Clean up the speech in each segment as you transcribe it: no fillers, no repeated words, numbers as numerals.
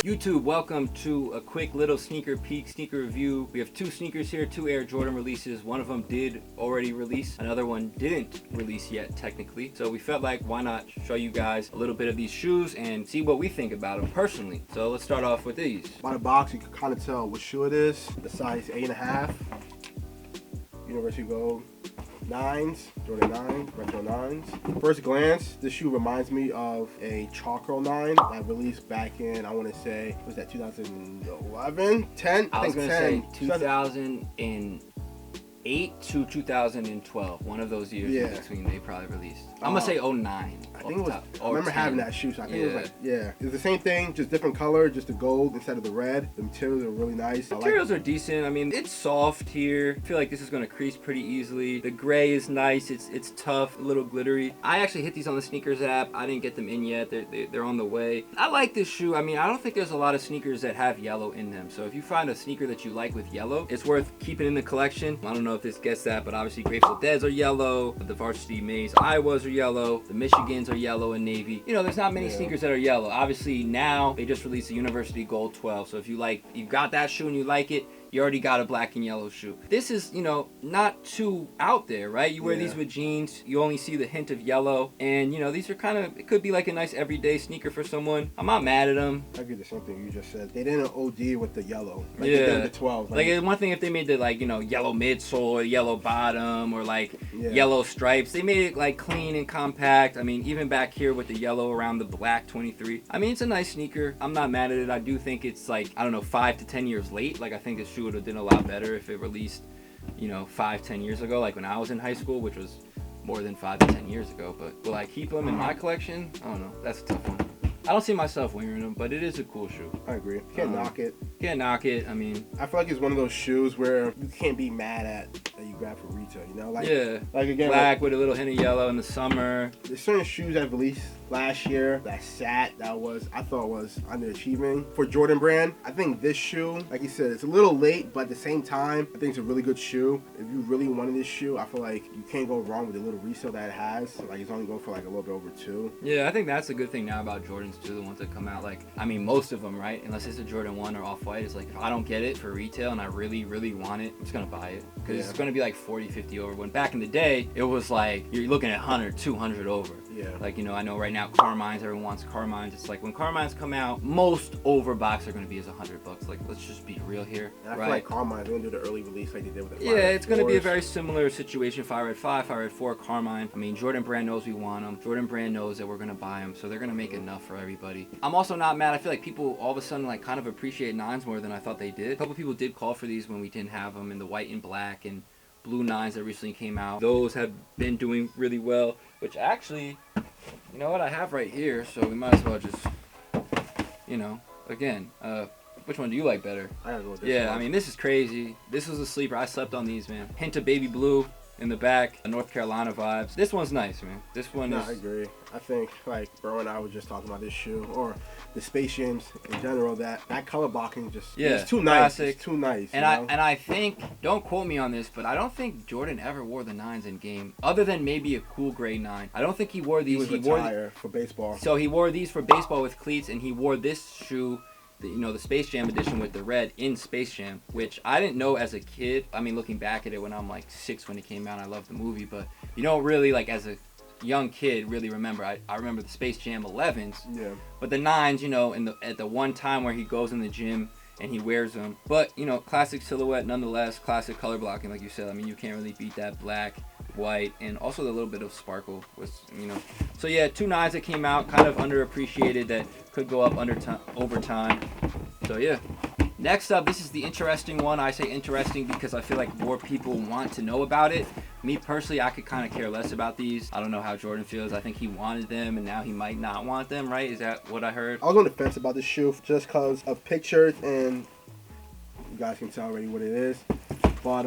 YouTube, welcome to a quick little sneaker peek, sneaker review. We have two sneakers here, two Air Jordan releases. One of them did already release, another one didn't release yet technically. So we felt like why not show you guys a little bit of these shoes and see what we think about them personally. So let's start off with these. By the box, you can kind of tell what shoe it is. The size 8.5, University Gold 9s, Jordan 9, retro 9s. First glance, this shoe reminds me of a Charcoal 9 that released back in, I want to say, was that 2011? 10? I was going to say 2008 to 2012. One of those years in between they probably released. I'm going to say 09. I think it was, I remember having that shoe, so I think it was like, it's the same thing, just different color, just the gold instead of the red. The materials are really nice. The materials are decent. I mean, it's soft here. I feel like this is going to crease pretty easily. The gray is nice. It's tough, a little glittery. I actually hit these on the sneakers app. I didn't get them in yet. They're on the way. I like this shoe. I mean, I don't think there's a lot of sneakers that have yellow in them. So if you find a sneaker that you like with yellow, it's worth keeping in the collection. I don't know if this gets that, but obviously Grateful Dead's are yellow. The Varsity Maze Iowas are yellow. The Michigans are yellow and navy. You know, there's not many sneakers that are yellow. Obviously now they just released the University Gold 12. So if you got that shoe and you like it, you already got a black and yellow shoe. This is, you know, not too out there, right? You wear these with jeans, you only see the hint of yellow, and you know, these are kind of, it could be like a nice everyday sneaker for someone. I'm not mad at them. I agree with something you just said. They didn't OD with the yellow. Like they did the 12. Like one thing if they made the yellow midsole or yellow bottom or yellow stripes, they made it like clean and compact. I mean, even back here with the yellow around the black 23. I mean, it's a nice sneaker. I'm not mad at it. I do think it's like, I don't know, 5 to 10 years late. Like I think this shoe would have done a lot better if it released, you know, 5-10 years ago, like when I was in high school, which was more than 5 to 10 years ago. But will I keep them in my collection? I don't know. That's a tough one. I don't see myself wearing them, but it is a cool shoe. I agree. Can't knock it. Can't knock it. I mean, I feel like it's one of those shoes where you can't be mad at that you grab for retail, you know? Like again, black with a little hint of yellow in the summer. There's certain shoes that released last year that I thought was underachieving for Jordan brand. I think this shoe, like you said, it's a little late, but at the same time, I think it's a really good shoe. If you really wanted this shoe, I feel like you can't go wrong with the little resale that it has. Like it's only going for like a little bit over 2. Yeah, I think that's a good thing now about Jordans too, the ones that come out. Like, I mean, most of them, right? Unless it's a Jordan 1 or Off-White, it's like, if I don't get it for retail and I really, really want it, I'm just gonna buy it. Because it's gonna be like 40, 50 over. When back in the day, it was like, you're looking at 100, 200 over. Yeah. Like, you know, I know right now Carmines, everyone wants Carmines. It's like when Carmines come out, most overbox are going to be as $100. Like, let's just be real here. And I feel like Carmine's going to do the early release like they did with the it's going to be a very similar situation. Fire Red 5, Fire Red 4, Carmine. I mean, Jordan brand knows we want them. Jordan brand knows that we're going to buy them. So they're going to make enough for everybody. I'm also not mad. I feel like people all of a sudden like kind of appreciate 9s more than I thought they did. A couple people did call for these when we didn't have them in the white and black and blue 9s that recently came out. Those have been doing really well, which actually, you know what, I have right here, so we might as well just, you know, again, which one do you like better? I gotta go with this one. I mean, this is crazy. This was a sleeper. I slept on these, man. Hint of baby blue in the back, North Carolina vibes. This one's nice, man. This one is... I agree. I think, like, bro and I were just talking about this shoe, or the Space Jams in general, that color blocking just, it's too nice. It's too nice. And I think, don't quote me on this, but I don't think Jordan ever wore the 9s in game, other than maybe a cool gray 9. I don't think he wore these. He wore for baseball. So he wore these for baseball with cleats, and he wore this shoe, the Space Jam edition with the red in Space Jam, which I didn't know as a kid. I mean, looking back at it when I'm like 6 when it came out, I loved the movie, but you don't really, like, as a young kid, really remember. I remember the Space Jam 11s, but the 9s, you know, at the one time where he goes in the gym and he wears them. But, you know, classic silhouette nonetheless, classic color blocking, like you said. I mean, you can't really beat that black, white, and also the little bit of sparkle was, you know. So yeah, 2 9s that came out, kind of underappreciated, that could go up over time. So yeah. Next up, this is the interesting one. I say interesting because I feel like more people want to know about it. Me personally, I could kind of care less about these. I don't know how Jordan feels. I think he wanted them and now he might not want them, right? Is that what I heard? I was on the fence about this shoe just because of pictures, and you guys can tell already what it is. But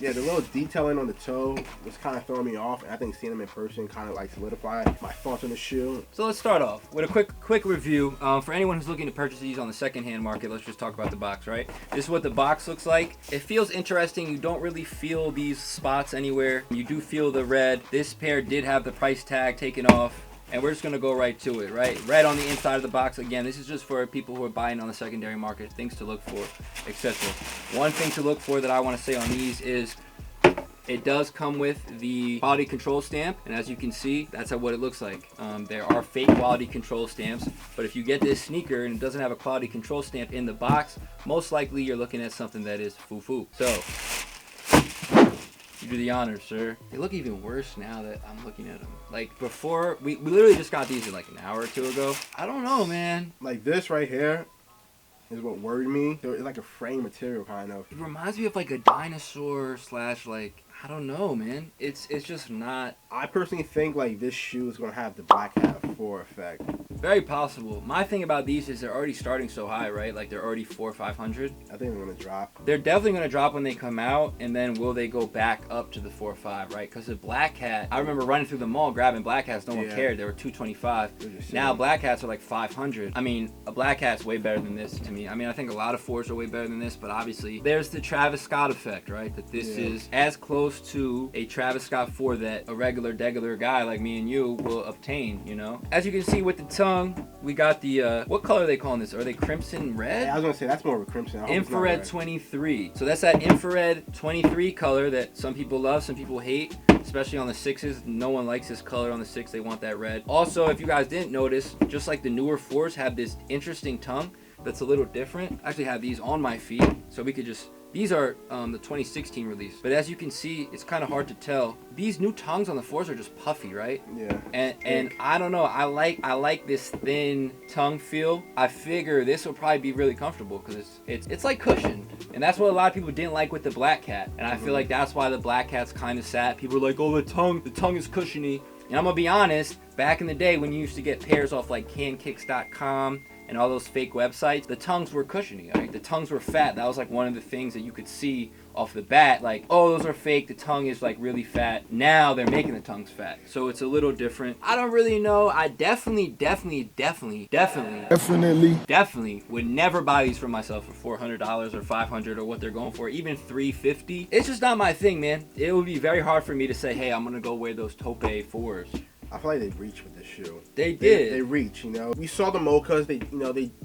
yeah, the little detailing on the toe was kind of throwing me off, and I think seeing them in person kind of like solidified my thoughts on the shoe. So let's start off with a quick review. For anyone who's looking to purchase these on the secondhand market, let's just talk about the box, right? This is what the box looks like. It feels interesting. You don't really feel these spots anywhere. You do feel the red. This pair did have the price tag taken off. and we're just gonna go right to it, right? Red on the inside of the box. Again, this is just for people who are buying on the secondary market, things to look for, etc. One thing to look for that I want to say on these is it does come with the quality control stamp, and as you can see, that's what it looks like. There are fake quality control stamps, but if you get this sneaker and it doesn't have a quality control stamp in the box, most likely you're looking at something that is foo-foo. So, you do the honors, sir. They look even worse now that I'm looking at them. Like before, we literally just got these like an hour or two ago. I don't know, man. Like this right here is what worried me. It's like a frame material kind of. It reminds me of like a dinosaur slash like, I don't know, man. It's just not. I personally think like this shoe is gonna have the black hat 4 effect. Very possible. My thing about these is they're already starting so high, right? Like they're already 400 or 500. I think they're gonna drop. They're definitely gonna drop when they come out, and then will they go back up to the 4 or 5, right? Because the black hat, I remember running through the mall grabbing black hats. No one cared. They were 225. Now black hats are like 500. I mean, a black hat's way better than this to me. I mean, I think a lot of 4s are way better than this, but obviously there's the Travis Scott effect, right? That this is as close to a Travis Scott 4 that a regular guy like me and you will obtain, you know? As you can see with the tongue, we got the, what color are they calling this? Are they crimson red? Yeah, I was gonna say that's more of a crimson. Infrared 23. So that's that infrared 23 color that some people love, some people hate, especially on the 6s. No one likes this color on the 6. They want that red. Also, if you guys didn't notice, just like the newer 4s have this interesting tongue that's a little different. I actually have these on my feet, so we could just, these are the 2016 release. But as you can see, it's kind of hard to tell. These new tongues on the 4s are just puffy, right? Yeah. And I don't know. I like this thin tongue feel. I figure this will probably be really comfortable because it's like cushioned. And that's what a lot of people didn't like with the black cat. And I feel like that's why the black cat's kind of sad. People are like, oh, the tongue is cushiony. And I'm gonna be honest, back in the day when you used to get pairs off like cankicks.com and all those fake websites, the tongues were cushiony, right? The tongues were fat. That was like one of the things that you could see off the bat, like, oh, those are fake, the tongue is like really fat. Now they're making the tongues fat, so it's a little different. I don't really know. I definitely would never buy these for myself for $400 or $500 or what they're going for, even $350. It's just not my thing, man. It would be very hard for me to say, hey, I'm gonna go wear those Taupe 4s. I feel like they reached with this shoe. They did. They reach, you know. We saw the mochas. They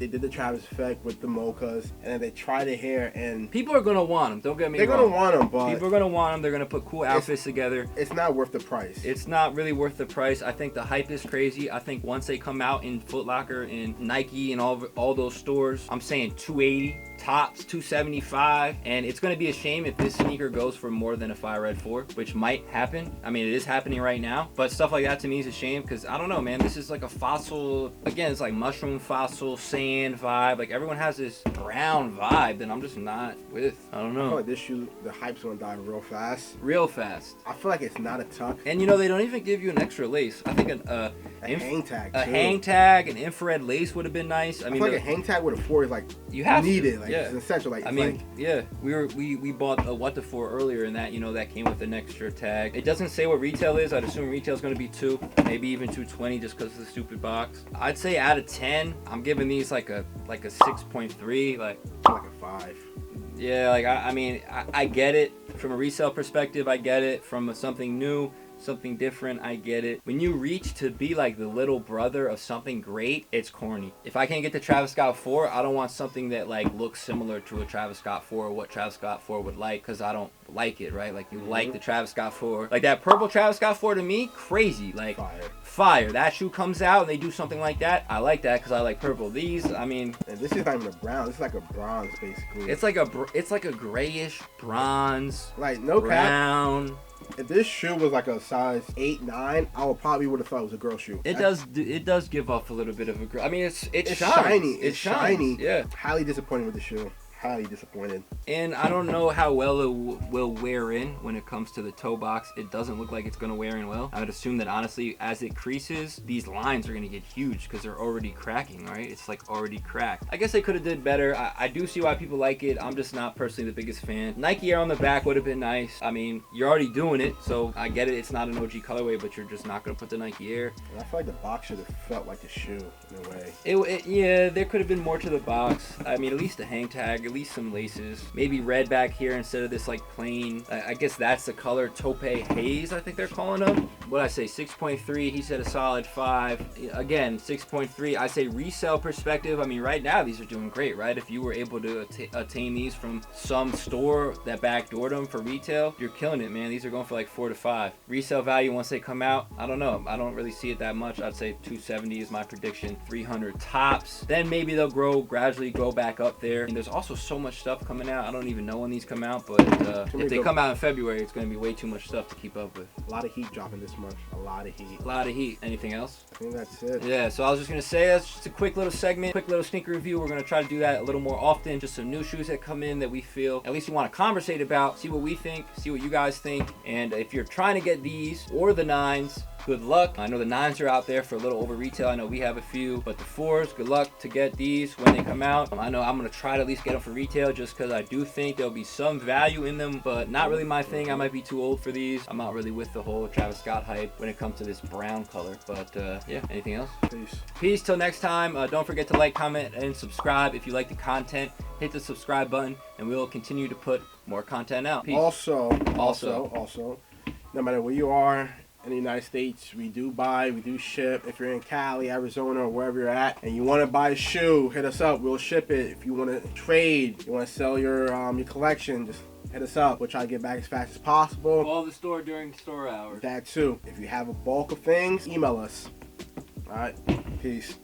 did the Travis effect with the mochas, and then they tried the hair. And people are gonna want them. Don't get me wrong. They're gonna want them, but people are gonna want them. They're gonna put cool outfits together. It's not worth the price. It's not really worth the price. I think the hype is crazy. I think once they come out in Foot Locker and Nike and all those stores, I'm saying $280. Tops $275, and it's going to be a shame if this sneaker goes for more than a Fire Red 4, which might happen. I mean, it is happening right now, but stuff like that to me is a shame because I don't know, man. This is like a fossil, again, it's like mushroom fossil sand vibe. Like everyone has this brown vibe that I'm just not with. I don't know. I feel like this shoe, the hype's going to die real fast. Real fast. I feel like it's not a tuck. And you know, they don't even give you an extra lace. I think a hang tag. A hang tag, an infrared lace would have been nice. I mean, feel like a hang tag with a 4 is like you have needed. Like, yeah. It's essential. Like, I mean, yeah, we bought a what the 4 earlier, and that, you know, that came with an extra tag. It doesn't say what retail is. I'd assume retail is going to be $2, maybe even $220 just because of the stupid box. I'd say out of 10, I'm giving these like a 6.3, like a 5. Yeah, like I mean, I get it from a resale perspective. I get it from something new, something different. I get it. When you reach to be like the little brother of something great, it's corny. If I can't get the Travis Scott 4, I don't want something that like looks similar to a Travis Scott 4 or what Travis Scott 4 would like, because I don't like it, right? Like you like the Travis Scott 4. Like that purple Travis Scott 4 to me, crazy. Like fire. That shoe comes out and they do something like that. I like that because I like purple. These, I mean, and this is not even a brown. This is like a bronze basically. It's like a grayish bronze. Like no brown. Cap. If this shoe was like a size 8, 9, I would probably would have thought it was a girl shoe. It does give off a little bit of a girl. I mean, it's shiny. It's shiny. Yeah. Highly disappointed with the shoe. Highly disappointed. And I don't know how well it will wear in when it comes to the toe box. It doesn't look like it's going to wear in well. I would assume that honestly, as it creases, these lines are going to get huge because they're already cracking, right? It's like already cracked. I guess they could have did better. I do see why people like it. I'm just not personally the biggest fan. Nike Air on the back would have been nice. I mean, you're already doing it, so I get it. It's not an OG colorway, but you're just not going to put the Nike Air. And I feel like the box should have felt like a shoe in a way. Yeah, there could have been more to the box. I mean, at least the hang tag. At least some laces. Maybe red back here instead of this like plain, I guess that's the color, Taupe Haze, I think they're calling them. What I say, 6.3, he said a solid 5. Again, 6.3, I say resale perspective, I mean right now these are doing great, right? If you were able to attain these from some store that backdoored them for retail, you're killing it, man. These are going for like 4 to 5. Resale value once they come out, I don't know. I don't really see it that much. I'd say 270 is my prediction, 300 tops. Then maybe they'll gradually go back up there. And there's also so much stuff coming out. I don't even know when these come out, but if they come out in February, it's going to be way too much stuff to keep up with. A lot of heat dropping this month. A lot of heat. A lot of heat. Anything else? I think that's it. Yeah, so I was just going to say that's just a quick little segment, quick little sneaker review. We're going to try to do that a little more often. Just some new shoes that come in that we feel at least we want to conversate about, see what we think, see what you guys think. And if you're trying to get these or the 9s, good luck. I know the 9s are out there for a little over retail. I know we have a few, but the 4s, good luck to get these when they come out. I know I'm going to try to at least get them for retail just because I do think there'll be some value in them, but not really my thing. I might be too old for these. I'm not really with the whole Travis Scott hype when it comes to this brown color, but yeah, anything else? Peace till next time. Don't forget to like, comment, and subscribe if you like the content. Hit the subscribe button and we'll continue to put more content out. Peace. Also, no matter where you are in the United States, we do ship. If you're in Cali, Arizona, or wherever you're at, and you want to buy a shoe, hit us up. We'll ship it. If you want to trade, you want to sell your collection, just hit us up. We'll try to get back as fast as possible. Call the store during store hours. That too. If you have a bulk of things, email us. All right. Peace.